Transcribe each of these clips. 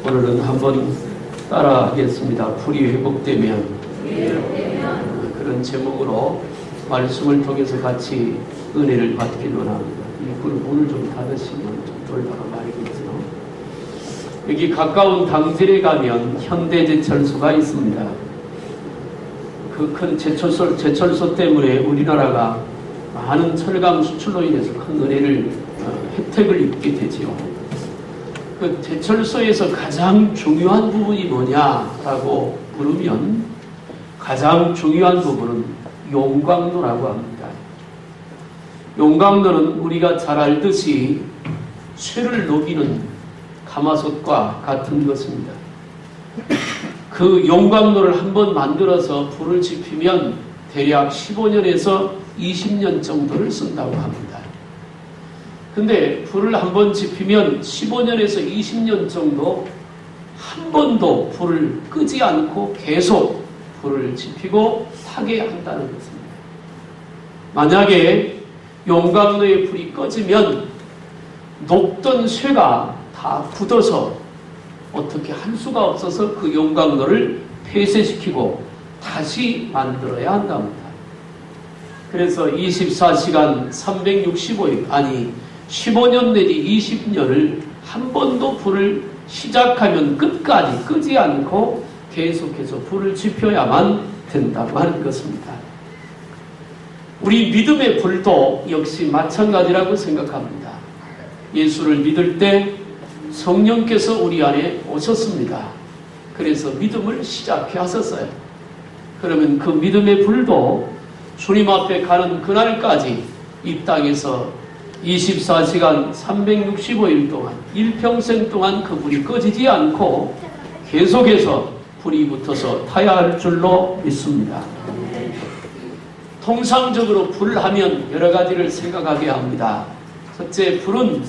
오늘은 한번 따라하겠습니다. 불이 회복되면 그런 제목으로 말씀을 통해서 같이 은혜를 받기를 원합니다. 이 불 오늘 좀 닫으시면 좀 돌다가 말이겠죠. 여기 가까운 당진에 가면 현대제철소가 있습니다. 그 큰 제철소 때문에 우리나라가 많은 철강 수출로 인해서 큰 은혜를 혜택을 입게 되지요. 그 제철소에서 가장 중요한 부분이 뭐냐라고 물으면 가장 중요한 부분은 용광로라고 합니다. 용광로는 우리가 잘 알듯이 쇠를 녹이는 가마솥과 같은 것입니다. 그 용광로를 한번 만들어서 불을 지피면 대략 15년에서 20년 정도를 쓴다고 합니다. 근데 불을 한번 지피면 15년에서 20년 정도 한 번도 불을 끄지 않고 계속 불을 지피고 타게 한다는 것입니다. 만약에 용광로에 불이 꺼지면 녹던 쇠가 다 굳어서 어떻게 할 수가 없어서 그 용광로를 폐쇄시키고 다시 만들어야 한답니다. 그래서 24시간 365일 아니 15년 내지 20년을 한 번도 불을 시작하면 끝까지 끄지 않고 계속해서 불을 지펴야만 된다고 하는 것입니다. 우리 믿음의 불도 역시 마찬가지라고 생각합니다. 예수를 믿을 때 성령께서 우리 안에 오셨습니다. 그래서 믿음을 시작해 하셨어요. 그러면 그 믿음의 불도 주님 앞에 가는 그날까지 이 땅에서 24시간 365일 동안 일평생 동안 그 불이 꺼지지 않고 계속해서 불이 붙어서 타야 할 줄로 믿습니다. 통상적으로 불을 하면 여러 가지를 생각하게 합니다. 첫째, 불은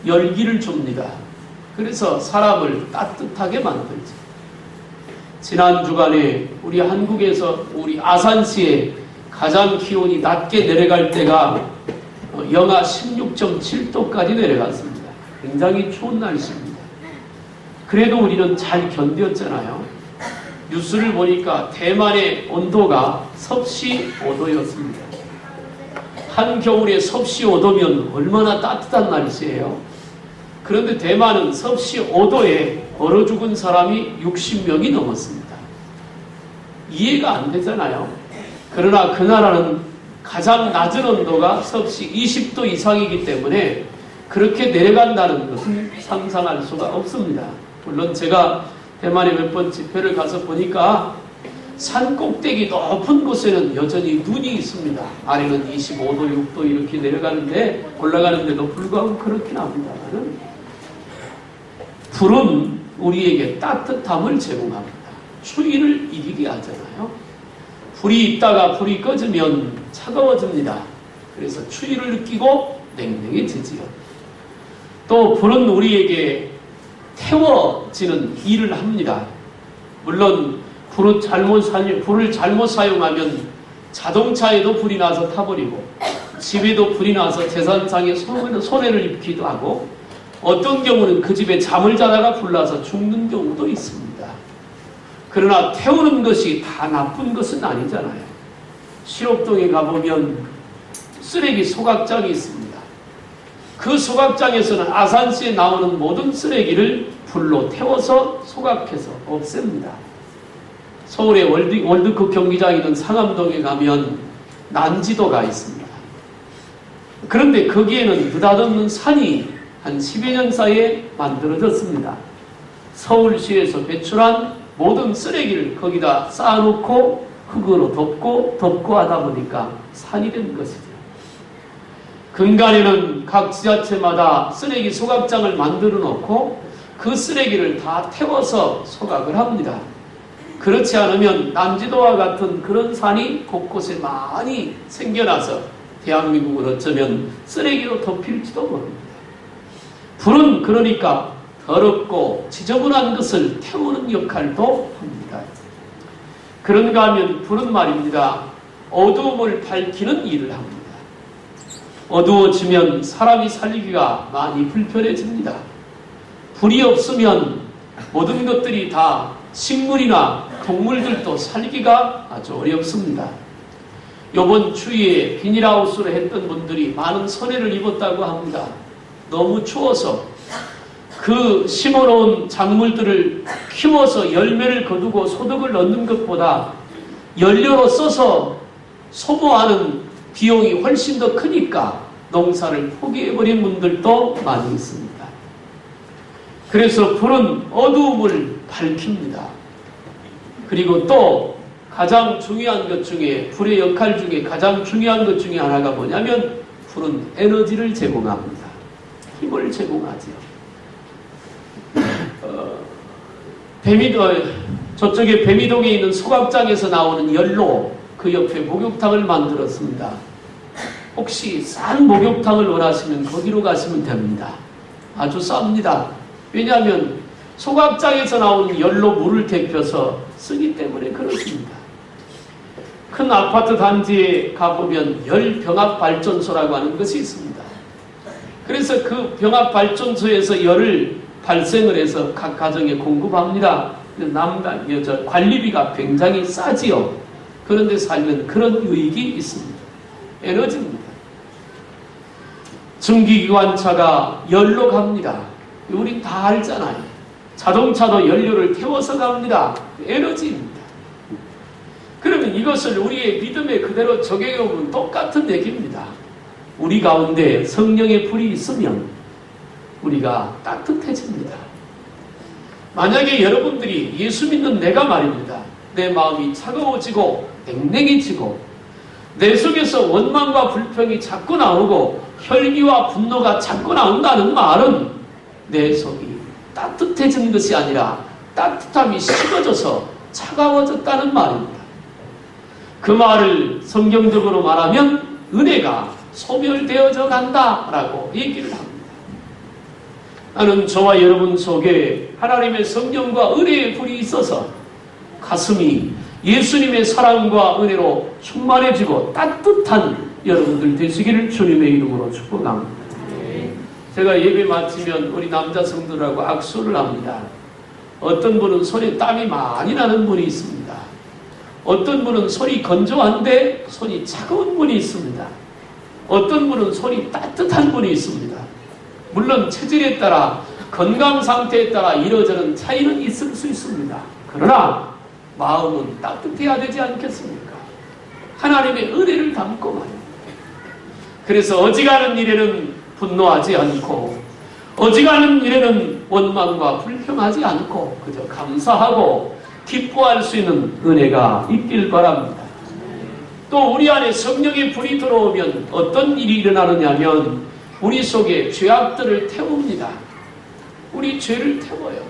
열기를 줍니다. 그래서 사람을 따뜻하게 만들죠. 지난 주간에 우리 한국에서 우리 아산시에 가장 기온이 낮게 내려갈 때가 영하 16.7도까지 내려갔습니다. 굉장히 추운 날씨입니다. 그래도 우리는 잘 견뎠잖아요. 뉴스를 보니까 대만의 온도가 섭씨 5도였습니다. 한겨울에 섭씨 5도면 얼마나 따뜻한 날씨예요. 그런데 대만은 섭씨 5도에 얼어 죽은 사람이 60명이 넘었습니다. 이해가 안 되잖아요. 그러나 그 나라는 가장 낮은 온도가 섭씨 20도 이상이기 때문에 그렇게 내려간다는 것은 상상할 수가 없습니다. 물론 제가 대만에 몇 번 집회를 가서 보니까 산 꼭대기 높은 곳에는 여전히 눈이 있습니다. 아래는 25도, 6도 이렇게 내려가는데 올라가는데도 불구하고 그렇긴 합니다만 불은 우리에게 따뜻함을 제공합니다. 추위를 이기게 하잖아요. 불이 있다가 불이 꺼지면 차가워집니다. 그래서 추위를 느끼고 냉랭해지지요. 또 불은 우리에게 태워지는 일을 합니다. 물론 불을 잘못 사용하면 자동차에도 불이 나서 타버리고 집에도 불이 나서 재산상에 손해를 입기도 하고 어떤 경우는 그 집에 잠을 자다가 불나서 죽는 경우도 있습니다. 그러나 태우는 것이 다 나쁜 것은 아니잖아요. 실업동에 가보면 쓰레기 소각장이 있습니다. 그 소각장에서는 아산시에 나오는 모든 쓰레기를 불로 태워서 소각해서 없앱니다. 서울의 월드컵 경기장이 있는 상암동에 가면 난지도가 있습니다. 그런데 거기에는 느닷없는 산이 한 10여 년 사이에 만들어졌습니다. 서울시에서 배출한 모든 쓰레기를 거기다 쌓아놓고 흙으로 덮고 하다 보니까 산이 된 것이죠. 근간에는 각 지자체마다 쓰레기 소각장을 만들어 놓고 그 쓰레기를 다 태워서 소각을 합니다. 그렇지 않으면 난지도와 같은 그런 산이 곳곳에 많이 생겨나서 대한민국을 어쩌면 쓰레기로 덮일지도 모릅니다. 불은 그러니까 더럽고 지저분한 것을 태우는 역할도 합니다. 그런가 하면 불은 말입니다. 어두움을 밝히는 일을 합니다. 어두워지면 사람이 살기가 많이 불편해집니다. 불이 없으면 모든 것들이 다 식물이나 동물들도 살기가 아주 어렵습니다. 이번 추위에 비닐하우스를 했던 분들이 많은 손해를 입었다고 합니다. 너무 추워서 그 심어놓은 작물들을 키워서 열매를 거두고 소득을 얻는 것보다 연료로 써서 소모하는 비용이 훨씬 더 크니까 농사를 포기해버린 분들도 많이 있습니다. 그래서 불은 어두움을 밝힙니다. 그리고 또 가장 중요한 것 중에, 불의 역할 중에 가장 중요한 것 중에 하나가 뭐냐면 불은 에너지를 제공합니다. 힘을 제공하지요. 저쪽에 뱀이동에 있는 소각장에서 나오는 연로, 그 옆에 목욕탕을 만들었습니다. 혹시 싼 목욕탕을 원하시면 거기로 가시면 됩니다. 아주 쌉니다. 왜냐하면 소각장에서 나오는 연로 물을 데펴서 쓰기 때문에 그렇습니다. 큰 아파트 단지에 가보면 열병합발전소라고 하는 것이 있습니다. 그래서 그 병합발전소에서 열을 발생을 해서 각 가정에 공급합니다. 남자, 여자 관리비가 굉장히 싸지요. 그런데 살면 그런 유익이 있습니다. 에너지입니다. 증기기관차가 열로 갑니다. 우린 다 알잖아요. 자동차도 연료를 태워서 갑니다. 에너지입니다. 그러면 이것을 우리의 믿음에 그대로 적용해보면 똑같은 얘기입니다. 우리 가운데 성령의 불이 있으면 우리가 따뜻해집니다. 만약에 여러분들이 예수 믿는 내가 말입니다. 내 마음이 차가워지고 냉랭해지고 내 속에서 원망과 불평이 자꾸 나오고 혈기와 분노가 자꾸 나온다는 말은 내 속이 따뜻해진 것이 아니라 따뜻함이 식어져서 차가워졌다는 말입니다. 그 말을 성경적으로 말하면 은혜가 소멸되어져 간다라고 얘기를 합니다. 나는 저와 여러분 속에 하나님의 성령과 은혜의 불이 있어서 가슴이 예수님의 사랑과 은혜로 충만해지고 따뜻한 여러분들 되시기를 주님의 이름으로 축복합니다. 제가 예배 마치면 우리 남자 성도들하고 악수를 합니다. 어떤 분은 손에 땀이 많이 나는 분이 있습니다. 어떤 분은 손이 건조한데 손이 차가운 분이 있습니다. 어떤 분은 손이 따뜻한 분이 있습니다. 물론 체질에 따라 건강 상태에 따라 이러저런 차이는 있을 수 있습니다. 그러나 마음은 따뜻해야 되지 않겠습니까? 하나님의 은혜를 담고 말입니다. 그래서 어지간한 일에는 분노하지 않고 어지간한 일에는 원망과 불평하지 않고 그저 감사하고 기뻐할 수 있는 은혜가 있길 바랍니다. 또 우리 안에 성령의 불이 들어오면 어떤 일이 일어나느냐면 우리 속에 죄악들을 태웁니다. 우리 죄를 태워요.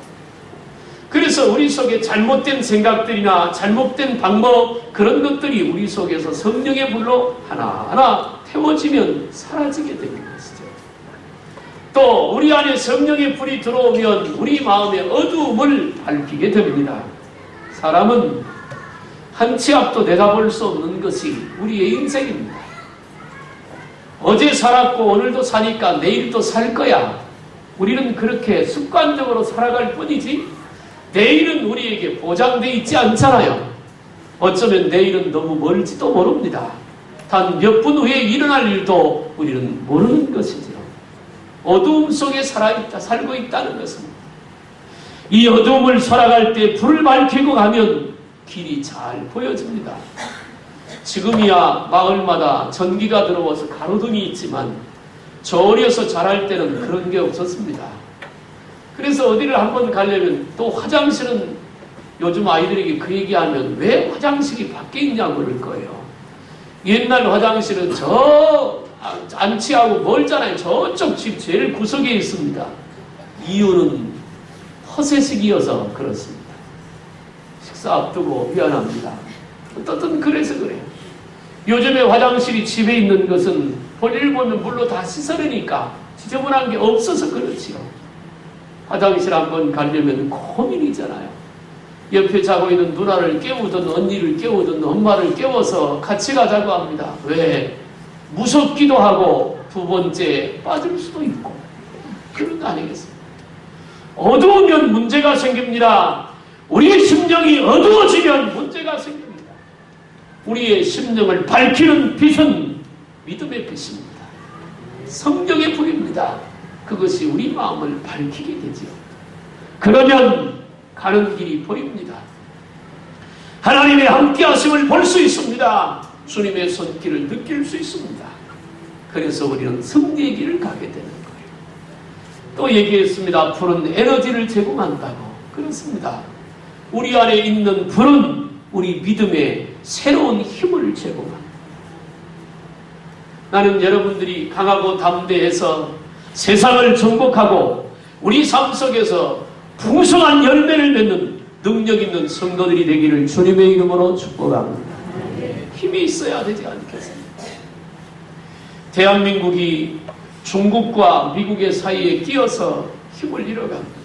그래서 우리 속에 잘못된 생각들이나 잘못된 방법 그런 것들이 우리 속에서 성령의 불로 하나하나 태워지면 사라지게 되는 것이죠. 또 우리 안에 성령의 불이 들어오면 우리 마음의 어두움을 밝히게 됩니다. 사람은 한 치 앞도 내다볼 수 없는 것이 우리의 인생입니다. 어제 살았고 오늘도 사니까 내일도 살 거야. 우리는 그렇게 습관적으로 살아갈 뿐이지 내일은 우리에게 보장되어 있지 않잖아요. 어쩌면 내일은 너무 멀지도 모릅니다. 단 몇 분 후에 일어날 일도 우리는 모르는 것이죠. 어두움 속에 살고 있다는 것은 이 어두움을 살아갈 때 불을 밝히고 가면 길이 잘 보여집니다. 지금이야 마을마다 전기가 들어와서 가로등이 있지만 저 어려서 자랄 때는 그런 게 없었습니다. 그래서 어디를 한번 가려면 또 화장실은 요즘 아이들에게 그 얘기하면 왜 화장실이 밖에 있냐고 그럴 거예요. 옛날 화장실은 저 안치하고 멀잖아요. 저쪽 집 제일 구석에 있습니다. 이유는 허세식이어서 그렇습니다. 식사 앞두고 미안합니다. 어떻든 그래서 그래요. 요즘에 화장실이 집에 있는 것은 볼일 보면 물로 다 씻어내니까 지저분한 게 없어서 그렇지요. 화장실 한번 가려면 고민이잖아요. 옆에 자고 있는 누나를 깨우든 언니를 깨우든 엄마를 깨워서 같이 가자고 합니다. 왜? 무섭기도 하고 두 번째 빠질 수도 있고 그런 거 아니겠습니까? 어두우면 문제가 생깁니다. 우리의 심령이 어두워지면 문제가 생깁니다. 우리의 심령을 밝히는 빛은 믿음의 빛입니다. 성령의 불입니다. 그것이 우리 마음을 밝히게 되지요. 그러면 가는 길이 보입니다. 하나님의 함께하심을 볼 수 있습니다. 주님의 손길을 느낄 수 있습니다. 그래서 우리는 승리의 길을 가게 되는 거예요. 또 얘기했습니다. 불은 에너지를 제공한다고. 그렇습니다. 우리 안에 있는 불은 우리 믿음에 새로운 힘을 제공합니다. 나는 여러분들이 강하고 담대해서 세상을 정복하고 우리 삶 속에서 풍성한 열매를 맺는 능력 있는 성도들이 되기를 주님의 이름으로 축복합니다. 힘이 있어야 되지 않겠습니까? 대한민국이 중국과 미국의 사이에 끼어서 힘을 잃어갑니다.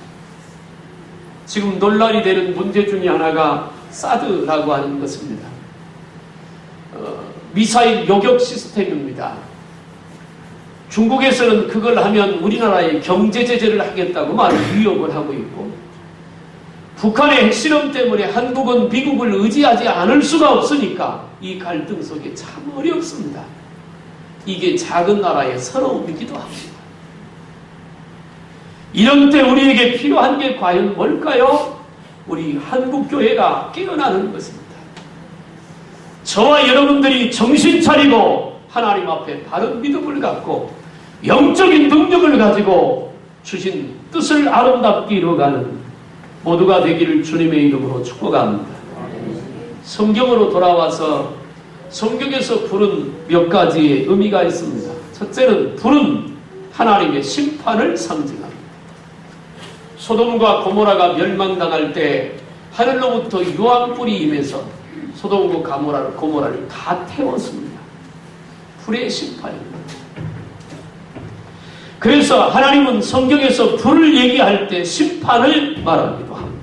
지금 논란이 되는 문제 중에 하나가 사드라고 하는 것입니다. 미사일 요격 시스템입니다. 중국에서는 그걸 하면 우리나라에 경제 제재를 하겠다고 막 위협을 하고 있고, 북한의 핵실험 때문에 한국은 미국을 의지하지 않을 수가 없으니까 이 갈등 속에 참 어렵습니다. 이게 작은 나라의 서러움이기도 합니다. 이런 때 우리에게 필요한 게 과연 뭘까요? 우리 한국교회가 깨어나는 것입니다. 저와 여러분들이 정신 차리고 하나님 앞에 바른 믿음을 갖고 영적인 능력을 가지고 주신 뜻을 아름답게 이루어가는 모두가 되기를 주님의 이름으로 축복합니다. 성경으로 돌아와서 성경에서 불은 몇 가지의 의미가 있습니다. 첫째는 불은 하나님의 심판을 상징합니다. 소돔과 고모라가 멸망당할 때 하늘로부터 유황불이 임해서 소돔과 고모라를 다 태웠습니다. 불의 심판입니다. 그래서 하나님은 성경에서 불을 얘기할 때 심판을 말하기도 합니다.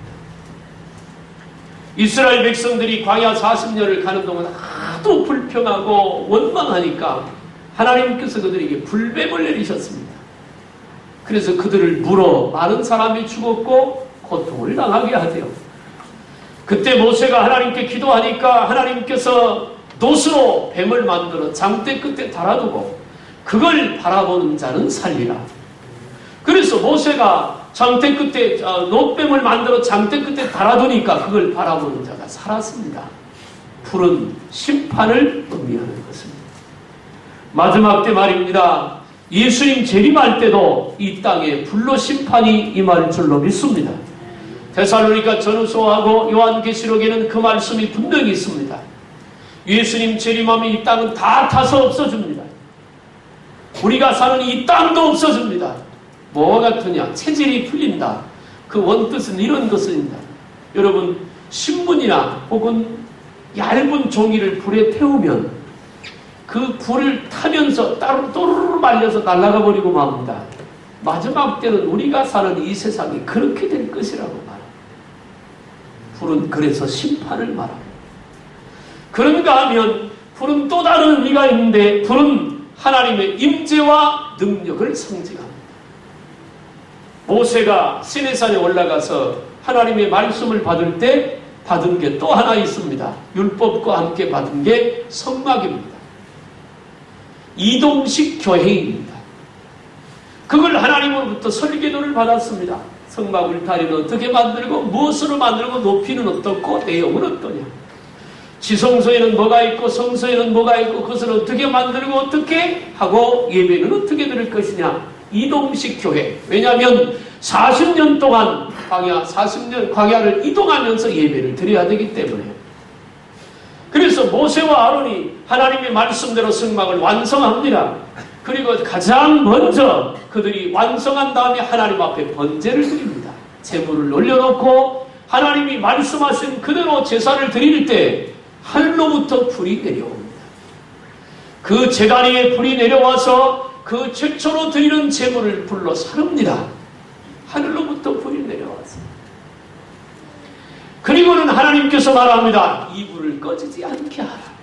이스라엘 백성들이 광야 40년을 가는 동안 하도 불평하고 원망하니까 하나님께서 그들에게 불뱀을 내리셨습니다. 그래서 그들을 물어 많은 사람이 죽었고 고통을 당하게 하세요. 그때 모세가 하나님께 기도하니까 하나님께서 놋으로 뱀을 만들어 장대 끝에 달아두고 그걸 바라보는 자는 살리라. 그래서 모세가 장대 끝에 놋뱀을 만들어 장대 끝에 달아두니까 그걸 바라보는 자가 살았습니다. 불은 심판을 의미하는 것입니다. 마지막 때 말입니다. 예수님 재림할 때도 이 땅에 불로 심판이 임할 줄로 믿습니다. 데살로니가 전후서하고 요한계시록에는 그 말씀이 분명히 있습니다. 예수님 재림하면 이 땅은 다 타서 없어집니다. 우리가 사는 이 땅도 없어집니다. 뭐가 같으냐? 체질이 풀린다. 그 원뜻은 이런 것입니다. 여러분, 신문이나 혹은 얇은 종이를 불에 태우면 그 불을 타면서 따로 또르르 말려서 날아가 버리고 맙니다. 마지막 때는 우리가 사는 이 세상이 그렇게 될 것이라고 말합니다. 불은 그래서 심판을 말합니다. 그런가 하면 불은 또 다른 의미가 있는데 불은 하나님의 임재와 능력을 상징합니다. 모세가 시내산에 올라가서 하나님의 말씀을 받을 때 받은 게 또 하나 있습니다. 율법과 함께 받은 게 성막입니다. 이동식 교회입니다. 그걸 하나님으로부터 설계도를 받았습니다. 성막 울타리는 어떻게 만들고 무엇으로 만들고 높이는 어떻고 내용은 어떠냐. 지성소에는 뭐가 있고 성소에는 뭐가 있고 그것을 어떻게 만들고 어떻게 하고 예배는 어떻게 드릴 것이냐. 이동식 교회. 왜냐하면 40년 동안 광야를 이동하면서 예배를 드려야 되기 때문에. 그래서 모세와 아론이 하나님의 말씀대로 성막을 완성합니다. 그리고 가장 먼저 그들이 완성한 다음에 하나님 앞에 번제를 드립니다. 제물을 올려놓고 하나님이 말씀하신 그대로 제사를 드릴 때 하늘로부터 불이 내려옵니다. 그 제단 위에 불이 내려와서 그 최초로 드리는 제물을 불로 사릅니다. 하늘로부터 불이 내려왔습니다. 그리고는 하나님께서 말합니다. 이 불을 꺼지지 않게 하라.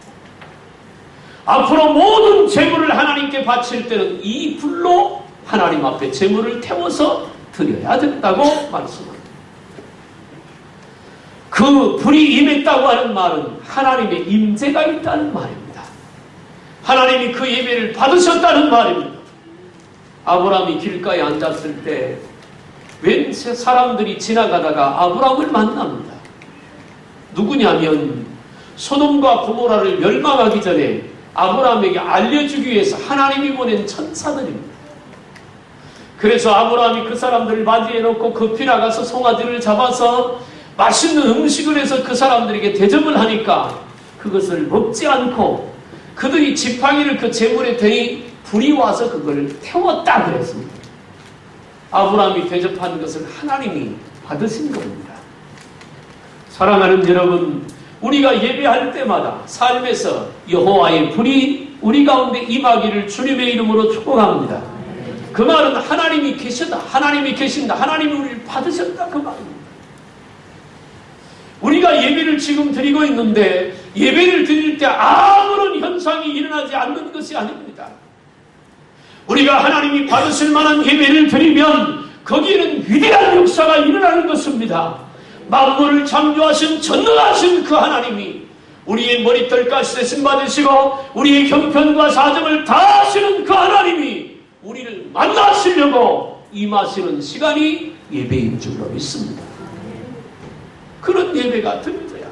앞으로 모든 제물을 하나님께 바칠 때는 이 불로 하나님 앞에 제물을 태워서 드려야 된다고 말씀합니다. 그 불이 임했다고 하는 말은 하나님의 임재가 있다는 말입니다. 하나님이 그 예배를 받으셨다는 말입니다. 아브라함이 길가에 앉았을 때 웬 사람들이 지나가다가 아브라함을 만납니다. 누구냐면 소돔과 고모라를 멸망하기 전에 아브라함에게 알려주기 위해서 하나님이 보낸 천사들입니다. 그래서 아브라함이 그 사람들을 맞이해놓고 급히 나가서 송아지를 잡아서 맛있는 음식을 해서 그 사람들에게 대접을 하니까 그것을 먹지 않고 그들이 지팡이를 그 재물에 대니 불이 와서 그걸 태웠다 그랬습니다. 아브라함이 대접한 것을 하나님이 받으신 겁니다. 사랑하는 여러분, 우리가 예배할 때마다 삶에서 여호와의 불이 우리 가운데 임하기를 주님의 이름으로 축복합니다. 그 말은 하나님이 계시다, 하나님이 계신다, 하나님이 우리를 받으셨다 그 말입니다. 우리가 예배를 지금 드리고 있는데 예배를 드릴 때 아무런 현상이 일어나지 않는 것이 아닙니다. 우리가 하나님이 받으실 만한 예배를 드리면 거기에는 위대한 역사가 일어나는 것입니다. 만물을 창조하신 전능하신 그 하나님이 우리의 머리털까지 대신 받으시고 우리의 형편과 사정을 다 아시는 그 하나님이 우리를 만나시려고 임하시는 시간이 예배인 줄로 믿습니다. 그런 예배가 드려져야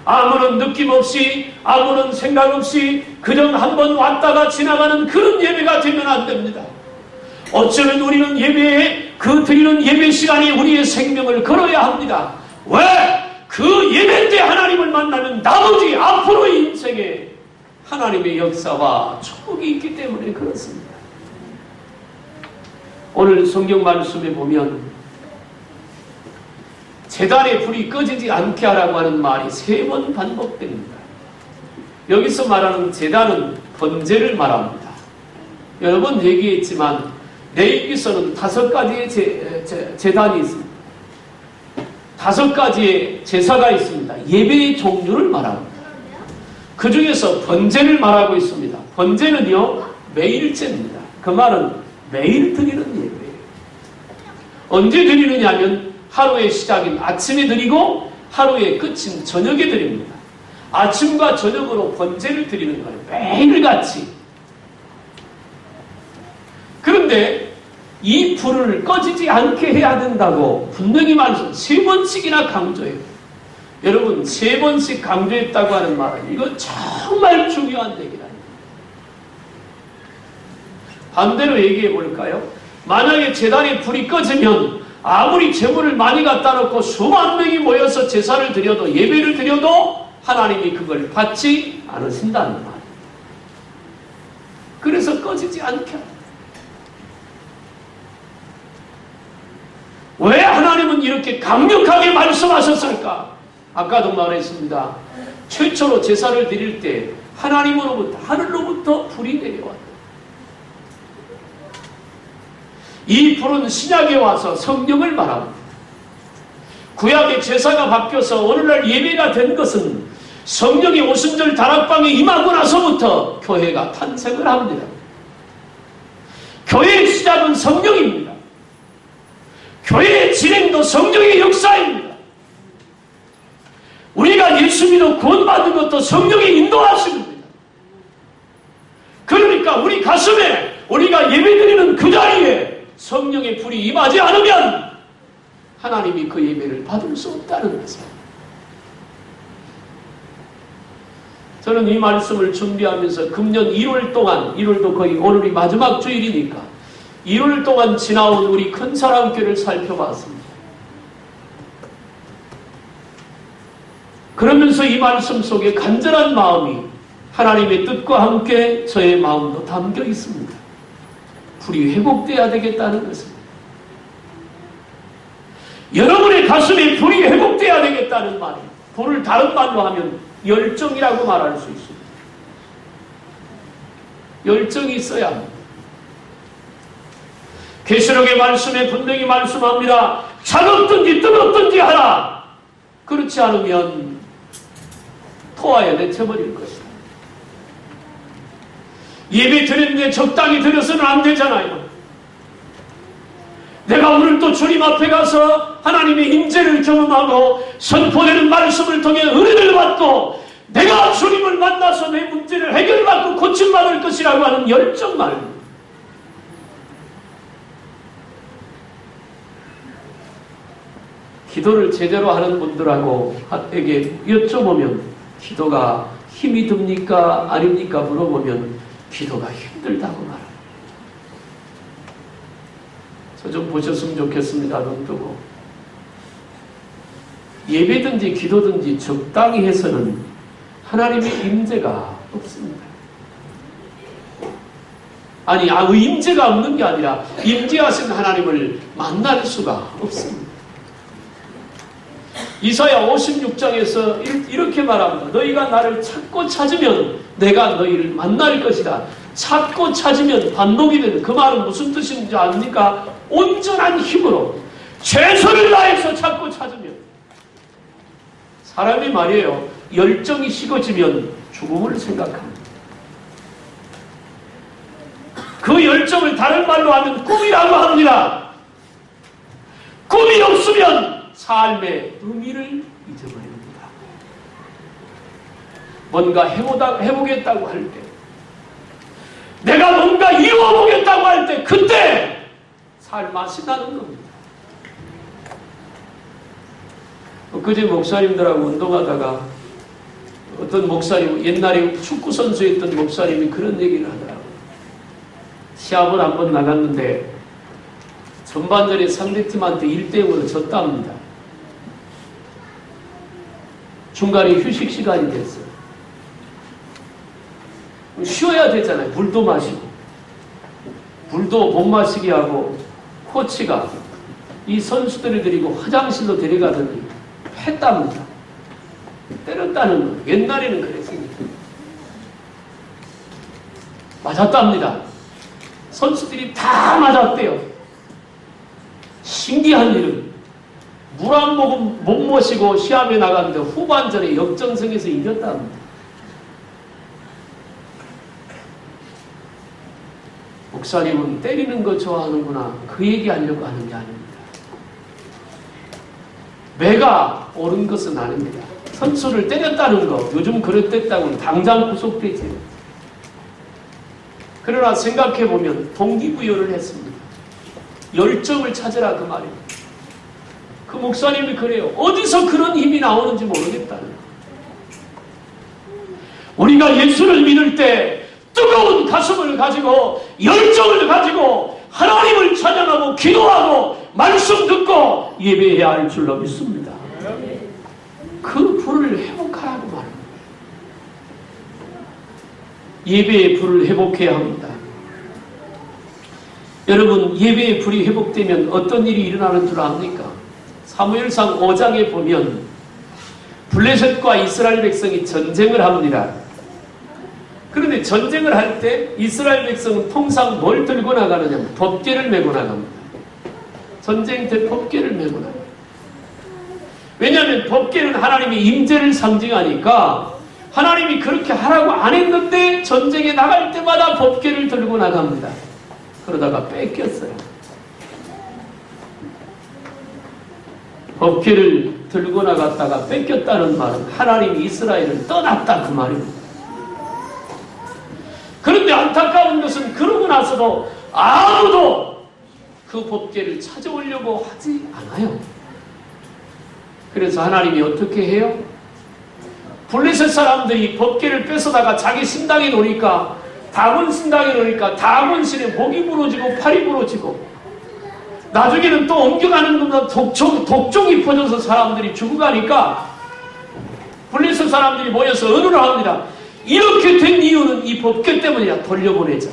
아무런 느낌 없이 아무런 생각 없이 그냥 한번 왔다가 지나가는 그런 예배가 되면 안 됩니다. 어쩌면 우리는 예배에 그 드리는 예배 시간이 우리의 생명을 걸어야 합니다. 왜? 그 예배 때 하나님을 만나면 나머지 앞으로의 인생에 하나님의 역사와 축복이 있기 때문에 그렇습니다. 오늘 성경 말씀에 보면 제단의 불이 꺼지지 않게 하라고 하는 말이 3번 반복됩니다. 여기서 말하는 제단은 번제를 말합니다. 여러 번 얘기했지만 레위기서는 5가지의 제단이 있습니다. 5가지의 제사가 있습니다. 예배의 종류를 말합니다. 그 중에서 번제를 말하고 있습니다. 번제는요, 매일제입니다. 그 말은 매일 드리는 예배예요. 언제 드리느냐 하면 하루의 시작인 아침에 드리고 하루의 끝인 저녁에 드립니다. 아침과 저녁으로 번제를 드리는 거예요. 매일같이. 그런데 이 불을 꺼지지 않게 해야 된다고 분명히 말해서 3번씩이나 강조해요. 여러분, 3번씩 강조했다고 하는 말은 이거 정말 중요한 얘기랍니다. 반대로 얘기해 볼까요? 만약에 제단에 불이 꺼지면 아무리 제물을 많이 갖다 놓고 수만 명이 모여서 제사를 드려도 예배를 드려도 하나님이 그걸 받지 않으신다는 말이에요. 그래서 꺼지지 않게 합니다. 왜 하나님은 이렇게 강력하게 말씀하셨을까? 아까도 말했습니다. 최초로 제사를 드릴 때 하나님으로부터, 하늘로부터 불이 내려왔다. 이 불은 신약에 와서 성령을 말합니다. 구약의 제사가 바뀌어서 오늘날 예배가 된 것은 성령의 오순절 다락방에 임하고 나서부터 교회가 탄생을 합니다. 교회의 시작은 성령입니다. 교회의 진행도 성령의 역사입니다. 우리가 예수 믿어 구원받은 것도 성령의 인도하심입니다. 그러니까 우리 가슴에 우리가 예배드리는 그 자리에 성령의 불이 임하지 않으면 하나님이 그 예배를 받을 수 없다는 것입니다. 저는 이 말씀을 준비하면서 금년 1월 동안, 1월도 거의 오늘이 마지막 주일이니까 1월 동안 지나온 우리 큰사랑교회를 살펴봤습니다. 그러면서 이 말씀 속에 간절한 마음이 하나님의 뜻과 함께 저의 마음도 담겨 있습니다. 불이 회복돼야 되겠다는 것입니다. 여러분의 가슴에 불이 회복돼야 되겠다는 말이에요. 불을 다른 말로 하면 열정이라고 말할 수 있습니다. 열정이 있어야 합니다. 계시록의 말씀에 분명히 말씀합니다. 차갑든지 뜨겁든지 하라. 그렇지 않으면 토하에 내쳐버릴 것이다. 예배 드렸는데 적당히 드려서는 안 되잖아요. 내가 오늘 또 주님 앞에 가서 하나님의 임재를 경험하고 선포되는 말씀을 통해 은혜를 받고 내가 주님을 만나서 내 문제를 해결받고 고침받을 것이라고 하는 열정 말입니다. 기도를 제대로 하는 분들에게 여쭤보면 기도가 힘이 듭니까? 아닙니까? 물어보면 기도가 힘들다고 말합니다. 저 좀 보셨으면 좋겠습니다. 눈 뜨고. 예배든지 기도든지 적당히 해서는 하나님의 임재가 없습니다. 아니, 임재가 없는 게 아니라 임재하신 하나님을 만날 수가 없습니다. 이사야 56장에서 이렇게 말합니다. 너희가 나를 찾고 찾으면 내가 너희를 만날 것이다. 찾고 찾으면 반복이 되는 그 말은 무슨 뜻인지 아닙니까? 온전한 힘으로 최선을 다해서 찾고 찾으면 사람이 말이에요. 열정이 식어지면 죽음을 생각합니다. 그 열정을 다른 말로 하면 꿈이라고 합니다. 꿈이 없으면 삶의 의미를 잊어버립니다. 뭔가 해보겠다고 할 때, 내가 뭔가 이루어보겠다고 할 때, 그때 살맛이 나는 겁니다. 그제 목사님들하고 운동하다가 어떤 목사님, 옛날에 축구선수였던 목사님이 그런 얘기를 하더라고요. 시합을 한번 나갔는데 전반전에 상대팀한테 1대0으로 졌답니다. 중간에 휴식 시간이 됐어요. 쉬어야 되잖아요. 물도 마시고. 물도 못 마시게 하고 코치가 이 선수들을 데리고 화장실로 데려가더니 했답니다. 때렸다는 거. 옛날에는 그랬습니다. 맞았답니다. 선수들이 다 맞았대요. 신기한 일은 물 한 모금 못 마시고 시합에 나갔는데 후반전에 역전승에서 이겼답니다. 목사님은 때리는 거 좋아하는구나. 그 얘기하려고 하는 게 아닙니다. 매가 옳은 것은 아닙니다. 선수를 때렸다는 거 요즘 그랬댔다고는 당장 구속되지. 그러나 생각해보면 동기부여를 했습니다. 열정을 찾으라 그 말입니다. 그 목사님이 그래요. 어디서 그런 힘이 나오는지 모르겠다는 거예요. 우리가 예수를 믿을 때 뜨거운 가슴을 가지고 열정을 가지고 하나님을 찬양하고 기도하고 말씀 듣고 예배해야 할 줄로 믿습니다. 그 불을 회복하라고 말합니다. 예배의 불을 회복해야 합니다. 여러분, 예배의 불이 회복되면 어떤 일이 일어나는 줄 압니까? 사무엘상 5장에 보면 블레셋과 이스라엘 백성이 전쟁을 합니다. 그런데 전쟁을 할 때 이스라엘 백성은 통상 뭘 들고 나가느냐? 법궤를 메고 나갑니다. 전쟁 때 법궤를 메고 나갑니다. 왜냐하면 법궤는 하나님의 임재를 상징하니까 하나님이 그렇게 하라고 안 했는데 전쟁에 나갈 때마다 법궤를 들고 나갑니다. 그러다가 뺏겼어요. 법궤를 들고 나갔다가 뺏겼다는 말은 하나님이 이스라엘을 떠났다 그 말입니다. 그런데 안타까운 것은 그러고 나서도 아무도 그 법궤를 찾아오려고 하지 않아요. 그래서 하나님이 어떻게 해요? 블레셋 사람들이 법궤를 뺏어다가 자기 신당에 놓으니까 다곤 신당에 놓으니까 다곤 신에 목이 부러지고 팔이 부러지고 나중에는 또 옮겨가는 것보다 독종이 퍼져서 사람들이 죽어가니까 블레셋 사람들이 모여서 언어를 합니다. 이렇게 된 이유는 이 법궤 때문이야. 돌려보내자.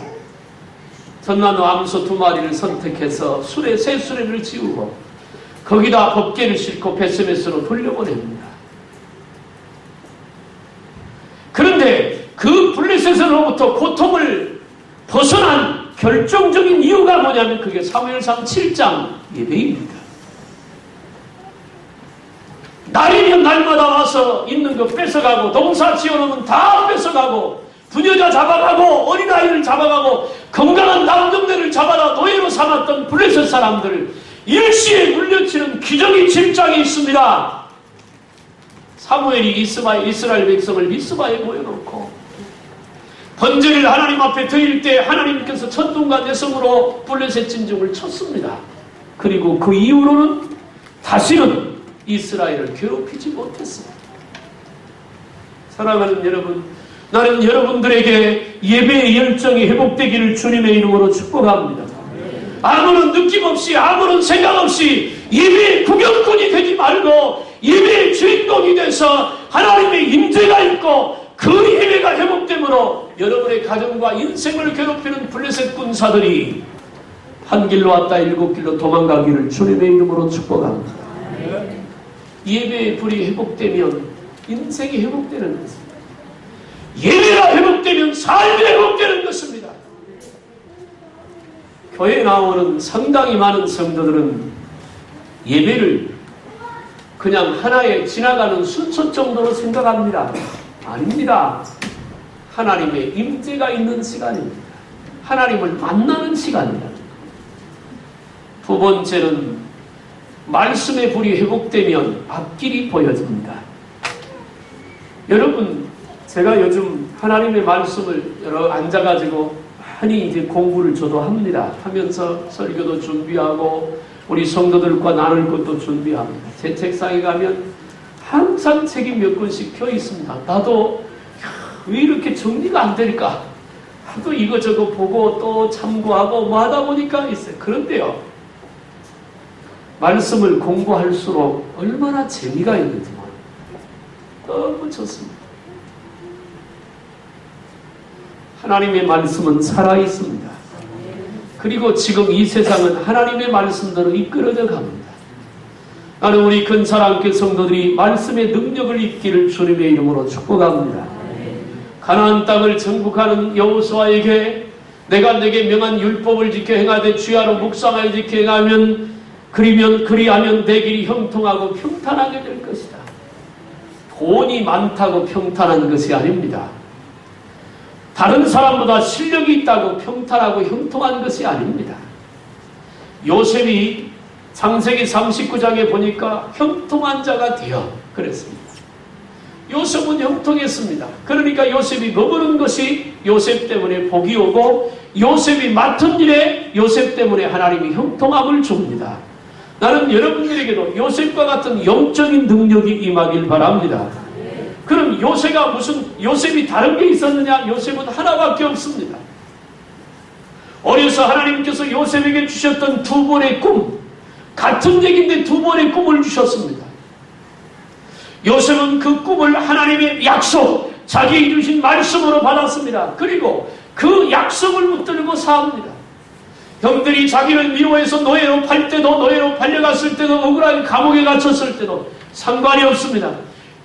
전나무 암소 2마리를 선택해서 새 수레를 지우고 거기다 법궤를 싣고 베스메스로 돌려보냅니다. 그런데 그 블레셋으로부터 고통을 벗어난 결정적인 이유가 뭐냐면 그게 사무엘상 7장 예배입니다. 날이면 날마다 와서 있는 거 뺏어가고 농사 지어놓으면 다 뺏어가고 부녀자 잡아가고 어린아이를 잡아가고 건강한 남정네를 잡아다 노예로 삼았던 블레셋 사람들을 일시에 물려치는 기적의 질장이 있습니다. 사무엘이 이스라엘 백성을 미스바에 모여놓고 번제를 하나님 앞에 드릴 때 하나님께서 천둥과 내성으로 블레셋 진중을 쳤습니다. 그리고 그 이후로는 다시는 이스라엘을 괴롭히지 못했습니다. 사랑하는 여러분, 나는 여러분들에게 예배의 열정이 회복되기를 주님의 이름으로 축복합니다. 아무런 느낌 없이 아무런 생각 없이 예배의 구경꾼이 되지 말고 예배의 주인공이 돼서 하나님의 임재가 있고 그 예배가 회복되므로 여러분의 가정과 인생을 괴롭히는 블레셋 군사들이 한 길로 왔다 일곱 길로 도망가기를 주님의 이름으로 축복합니다. 예배의 불이 회복되면 인생이 회복되는 것입니다. 예배가 회복되면 삶이 회복되는 것입니다. 교회에 나오는 상당히 많은 성도들은 예배를 그냥 하나의 지나가는 순서 정도로 생각합니다. 아닙니다. 하나님의 임재가 있는 시간입니다. 하나님을 만나는 시간입니다. 두 번째는 말씀의 불이 회복되면 앞길이 보여집니다. 여러분, 제가 요즘 하나님의 말씀을 여러 앉아가지고 많이 이제 공부를 저도 합니다. 하면서 설교도 준비하고 우리 성도들과 나눌 것도 준비합니다. 제 책상에 가면 항상 책이 몇 권씩 펴 있습니다. 나도 왜 이렇게 정리가 안 될까? 하도 이거저거 보고 또 참고하고 뭐 하다 보니까 있어요. 그런데요, 말씀을 공부할수록 얼마나 재미가 있는지 너무 좋습니다. 하나님의 말씀은 살아있습니다. 그리고 지금 이 세상은 하나님의 말씀대로 이끌어져 갑니다. 나는 우리 근사랑교회 성도들이 말씀의 능력을 입기를 주님의 이름으로 축복합니다. 가나안 땅을 정복하는 여호수아에게 내가 내게 명한 율법을 지켜 행하되 주야로 묵상하여 지켜 행하면 그리하면 내 길이 형통하고 평탄하게 될 것이다. 돈이 많다고 평탄한 것이 아닙니다. 다른 사람보다 실력이 있다고 평탄하고 형통한 것이 아닙니다. 요셉이 창세기 39장에 보니까 형통한 자가 되어 그랬습니다. 요셉은 형통했습니다. 그러니까 요셉이 머무는 것이 요셉 때문에 복이 오고 요셉이 맡은 일에 요셉 때문에 하나님이 형통함을 줍니다. 나는 여러분들에게도 요셉과 같은 영적인 능력이 임하길 바랍니다. 그럼 요셉이 다른 게 있었느냐? 요셉은 하나밖에 없습니다. 어려서 하나님께서 요셉에게 주셨던 두 번의 꿈, 같은 얘기인데 두 번의 꿈을 주셨습니다. 요셉은 그 꿈을 하나님의 약속, 자기에게 주신 말씀으로 받았습니다. 그리고 그 약속을 붙들고 삽니다. 형들이 자기를 미워해서 노예로 팔 때도, 노예로 팔려갔을 때도, 억울하게 감옥에 갇혔을 때도 상관이 없습니다.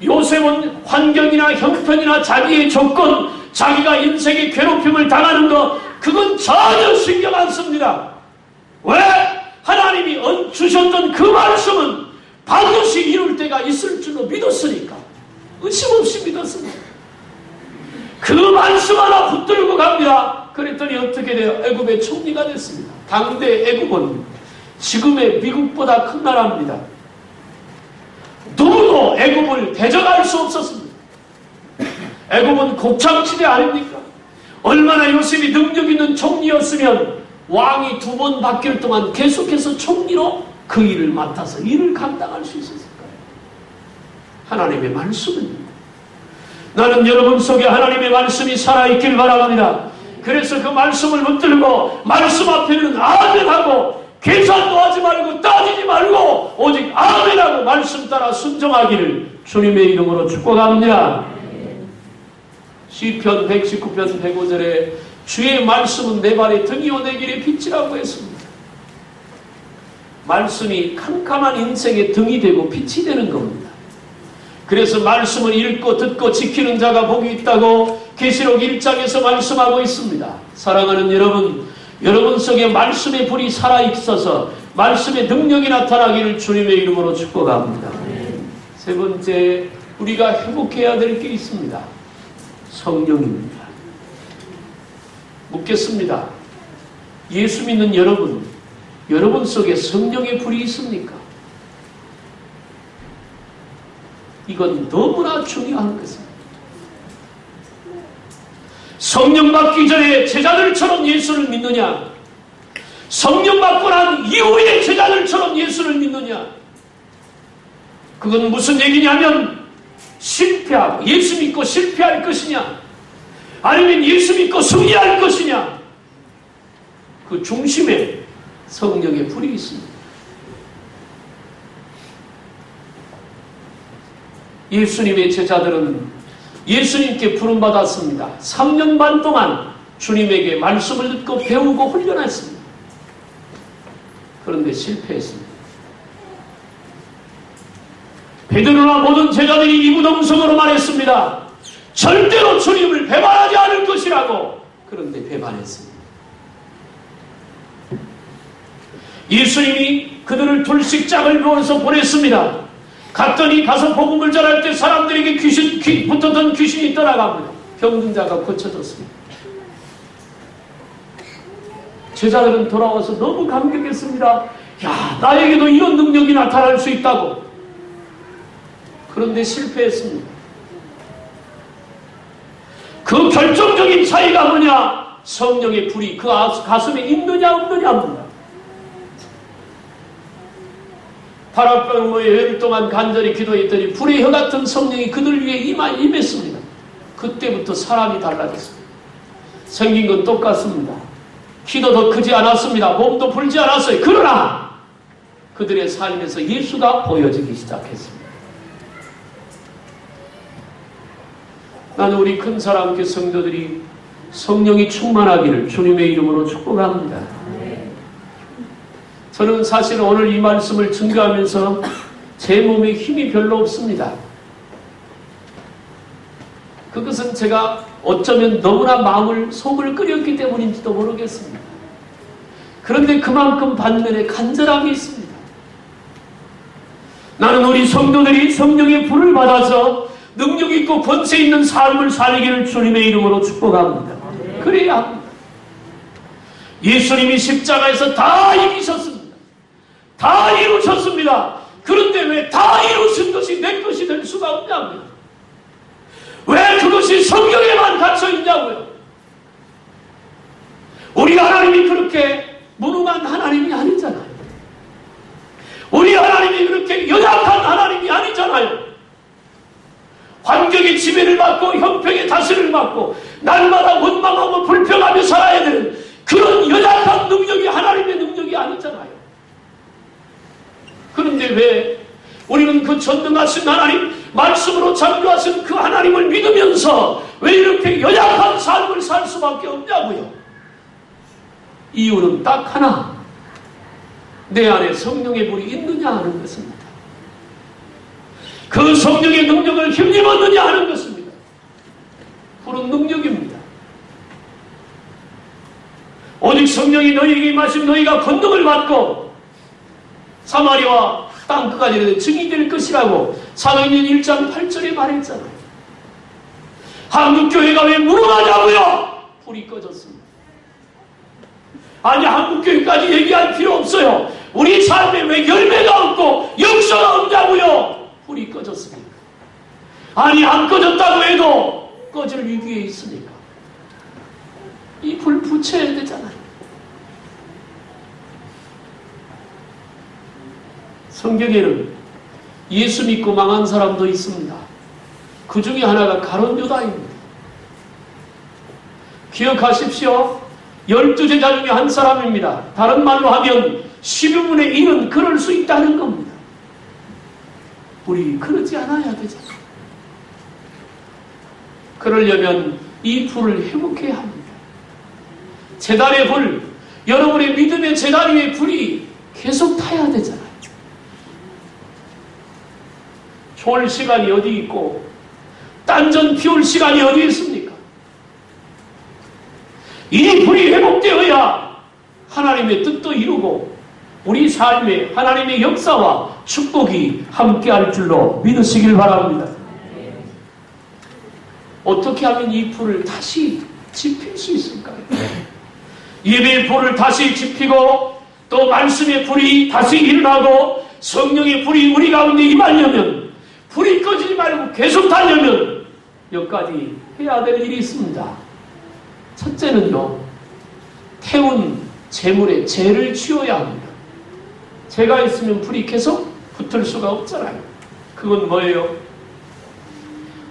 요셉은 환경이나 형편이나 자기의 조건, 자기가 인생의 괴롭힘을 당하는 것, 그건 전혀 신경 안 씁니다. 왜? 하나님이 주셨던 그 말씀은 반드시 이룰 때가 있을 줄로 믿었으니까. 의심 없이 믿었습니다. 그 말씀 하나 붙들고 갑니다. 그랬더니 어떻게 돼요? 애굽의 총리가 됐습니다. 당대 애굽은 지금의 미국보다 큰 나라입니다. 누구도 애굽을 대적할 수 없었습니다. 애굽은 곡창지대 아닙니까? 얼마나 요셉이 능력 있는 총리였으면 왕이 두 번 바뀔 동안 계속해서 총리로 그 일을 맡아서 일을 감당할 수 있었을까요? 하나님의 말씀입니다. 나는 여러분 속에 하나님의 말씀이 살아있길 바랍니다. 그래서 그 말씀을 붙들고 말씀 앞에는 아멘하고 계산도 하지 말고 따지지 말고 오직 아멘하고 말씀 따라 순종하기를 주님의 이름으로 축복합니다. 시편 119편 105절에 주의 말씀은 내 발의 등이요 내 길의 빛이라고 했습니다. 말씀이 캄캄한 인생의 등이 되고 빛이 되는 겁니다. 그래서 말씀을 읽고 듣고 지키는 자가 복이 있다고 계시록 1장에서 말씀하고 있습니다. 사랑하는 여러분, 여러분 속에 말씀의 불이 살아있어서 말씀의 능력이 나타나기를 주님의 이름으로 축복합니다. 세 번째, 우리가 회복해야 될 게 있습니다. 성령입니다. 묻겠습니다. 예수 믿는 여러분, 여러분 속에 성령의 불이 있습니까? 이건 너무나 중요한 것입니다. 성령 받기 전에 제자들처럼 예수를 믿느냐? 성령 받고 난 이후에 제자들처럼 예수를 믿느냐? 그건 무슨 얘기냐면 실패하고 예수 믿고 실패할 것이냐? 아니면 예수 믿고 승리할 것이냐? 그 중심에 성령의 불이 있습니다. 예수님의 제자들은 예수님께 부름받았습니다. 3년 반 동안 주님에게 말씀을 듣고 배우고 훈련했습니다. 그런데 실패했습니다. 베드로나 모든 제자들이 이구동성으로 말했습니다. 절대로 주님을 배반하지 않을 것이라고. 그런데 배반했습니다. 예수님이 그들을 둘씩 짝을 부어서 보냈습니다. 갔더니 가서 복음을 전할 때 사람들에게 붙었던 귀신이 떠나갑니다. 병든 자가 고쳐졌습니다. 제자들은 돌아와서 너무 감격했습니다. 야, 나에게도 이런 능력이 나타날 수 있다고. 그런데 실패했습니다. 그 결정적인 차이가 뭐냐? 성령의 불이 그 가슴에 있느냐 없느냐입니다. 8월병모에 열흘 동안 간절히 기도했더니 불의 혀 같은 성령이 그들 위에 임했습니다. 그때부터 사람이 달라졌습니다. 생긴 건 똑같습니다. 키도 더 크지 않았습니다. 몸도 불지 않았어요. 그러나 그들의 삶에서 예수가 보여지기 시작했습니다. 나는 우리 큰 사랑교회 성도들이 성령이 충만하기를 주님의 이름으로 축복합니다. 저는 사실 오늘 이 말씀을 증거하면서 제 몸에 힘이 별로 없습니다. 그것은 제가 어쩌면 너무나 속을 끓였기 때문인지도 모르겠습니다. 그런데 그만큼 반면에 간절함이 있습니다. 나는 우리 성도들이 성령의 불을 받아서 능력 있고 권세 있는 삶을 살기를 주님의 이름으로 축복합니다. 그래야 합니다. 예수님이 십자가에서 다 이기셨습니다. 다 이루셨습니다. 그런데 왜 다 이루신 것이 내 것이 될 수가 없냐고요? 왜 그것이 성경에만 갇혀 있냐고요? 우리 하나님이 그렇게 무능한 하나님이 아니잖아요. 우리 하나님이 그렇게 연약한 하나님이 아니잖아요. 환경의 지배를 받고 형평의 다스림을 받고 날마다 원망하고 불평하며 살아야 되는 그런 연약한 능력이 하나님의 능력이 아니잖아요. 그런데 왜 우리는 그 전능하신 하나님, 말씀으로 창조하신 그 하나님을 믿으면서 왜 이렇게 연약한 삶을 살 수밖에 없냐고요? 이유는 딱 하나, 내 안에 성령의 불이 있느냐 하는 것입니다. 그 성령의 능력을 힘입었느냐 하는 것입니다. 불은 능력입니다. 오직 성령이 너희에게 임하신 너희가 권능을 받고 사마리아와 땅끝까지 증인이 될 것이라고 사도행전 1장 8절에 말했잖아요. 한국교회가 왜 무능하냐고요? 불이 꺼졌습니다. 아니, 한국교회까지 얘기할 필요 없어요. 우리 삶에 왜 열매가 없고 역사가 없냐고요? 불이 꺼졌습니까? 아니, 안 꺼졌다고 해도 꺼질 위기에 있으니까 이 불 붙여야 되잖아요. 성경에는 예수 믿고 망한 사람도 있습니다. 그 중에 하나가 가룟 유다입니다. 기억하십시오. 12제자 중에 한 사람입니다. 다른 말로 하면 12분의 1은 그럴 수 있다는 겁니다. 우리 그러지 않아야 되잖아요. 그러려면 이 불을 회복해야 합니다. 제단의 불, 여러분의 믿음의 제단 위의 불이 계속 타야 되잖아요. 좋을 시간이 어디 있고 딴전 피울 시간이 어디 있습니까? 이 불이 회복되어야 하나님의 뜻도 이루고 우리 삶에 하나님의 역사와 축복이 함께할 줄로 믿으시길 바랍니다. 어떻게 하면 이 불을 다시 지필 수 있을까요? 예배의 불을 다시 지피고 또 말씀의 불이 다시 일어나고 성령의 불이 우리 가운데 임하려면, 불이 꺼지지 말고 계속 타려면 몇 가지 해야 될 일이 있습니다. 첫째는요, 태운 재물의 재를 치워야 합니다. 재가 있으면 불이 계속 붙을 수가 없잖아요. 그건 뭐예요?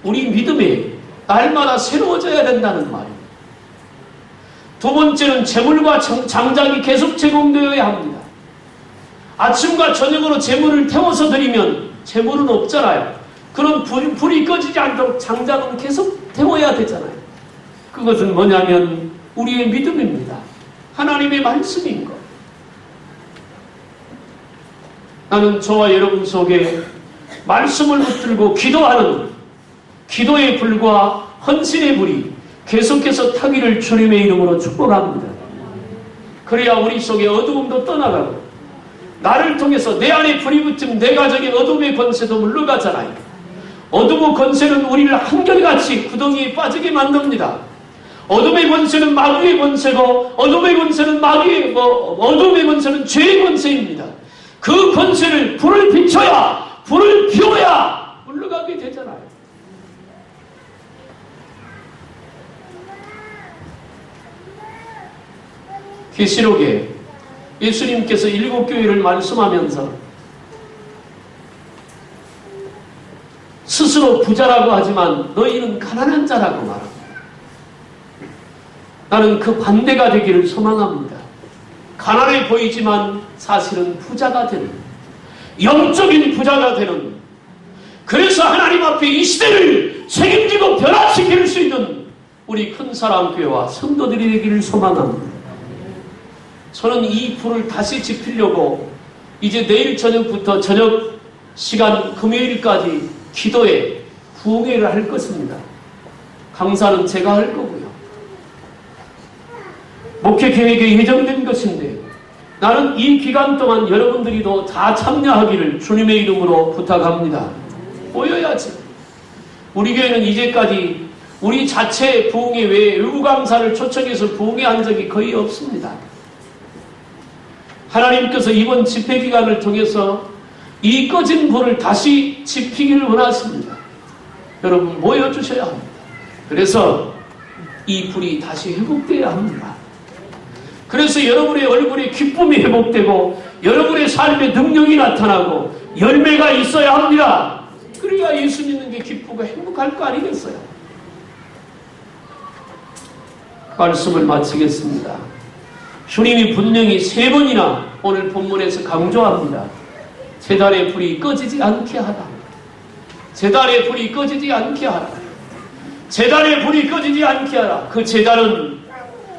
우리 믿음이 날마다 새로워져야 된다는 말이에요. 두 번째는 재물과 장작이 계속 제공되어야 합니다. 아침과 저녁으로 재물을 태워서 드리면 재물은 없잖아요. 그럼 불이 꺼지지 않도록 장작은 계속 태워야 되잖아요. 그것은 뭐냐면 우리의 믿음입니다. 하나님의 말씀인 것. 나는 저와 여러분 속에 말씀을 붙들고 기도하는 기도의 불과 헌신의 불이 계속해서 타기를 주님의 이름으로 축복합니다. 그래야 우리 속에 어두움도 떠나가고 나를 통해서 내 안에 불이 붙으면 내 가정의 어둠의 권세도 물러가잖아요. 어둠의 권세는 우리를 한결같이 구덩이에 빠지게 만듭니다. 어둠의 권세는 마귀의 권세고 어둠의 권세는 어둠의 권세는 죄의 권세입니다. 그 권세를 불을 비춰야, 불을 피워야 물러가게 되잖아요. 계시록에 예수님께서 7교회를 말씀하면서 스스로 부자라고 하지만 너희는 가난한 자라고 말합니다. 나는 그 반대가 되기를 소망합니다. 가난해 보이지만 사실은 부자가 되는, 영적인 부자가 되는, 그래서 하나님 앞에 이 시대를 책임지고 변화시킬 수 있는 우리 큰사랑교회와 성도들이 되기를 소망합니다. 저는 이 불을 다시 지피려고 이제 내일 저녁부터 저녁 시간 금요일까지 기도에 부흥회를 할 것입니다. 강사는 제가 할 거고요. 목회 계획에 예정된 것인데 나는 이 기간 동안 여러분들이도 다 참여하기를 주님의 이름으로 부탁합니다. 모여야지. 우리 교회는 이제까지 우리 자체 부흥회 외에 외부 강사를 초청해서 부흥회 한 적이 거의 없습니다. 하나님께서 이번 집회 기간을 통해서 이 꺼진 불을 다시 지피기를 원하십니다. 여러분 모여주셔야 합니다. 그래서 이 불이 다시 회복되어야 합니다. 그래서 여러분의 얼굴에 기쁨이 회복되고 여러분의 삶에 능력이 나타나고 열매가 있어야 합니다. 그래야 예수 믿는 게 기쁘고 행복할 거 아니겠어요? 말씀을 마치겠습니다. 주님이 분명히 3번이나 오늘 본문에서 강조합니다. 제단의 불이 꺼지지 않게 하라. 제단의 불이 꺼지지 않게 하라. 제단의 불이 꺼지지 않게 하라. 그 제단은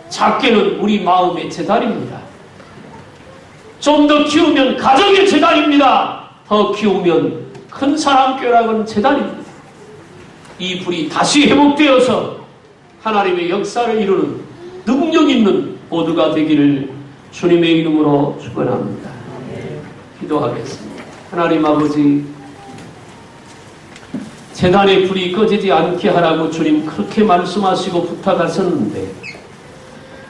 작게는 우리 마음의 제단입니다. 좀 더 키우면 가정의 제단입니다. 더 키우면 큰 사람교회라고는 제단입니다. 이 불이 다시 회복되어서 하나님의 역사를 이루는 능력 있는 모두가 되기를 주님의 이름으로 축원합니다. 기도하겠습니다. 하나님 아버지, 제단의 불이 꺼지지 않게 하라고 주님 그렇게 말씀하시고 부탁하셨는데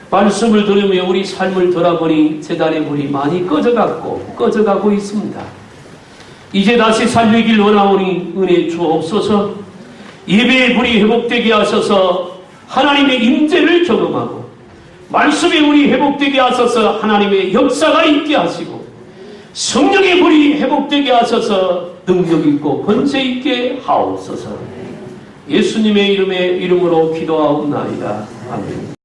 말씀을 들으며 우리 삶을 돌아보니 제단의 불이 많이 꺼져가고 있습니다. 이제 다시 살리길 원하오니 은혜 주옵소서. 예배의 불이 회복되게 하셔서 하나님의 임재를 경험하고 말씀의 불이 회복되게 하셔서 하나님의 역사가 있게 하시고 성령의 불이 회복되게 하셔서 능력 있고 권세 있게 하옵소서. 예수님의 이름으로 기도하옵나이다. 아멘.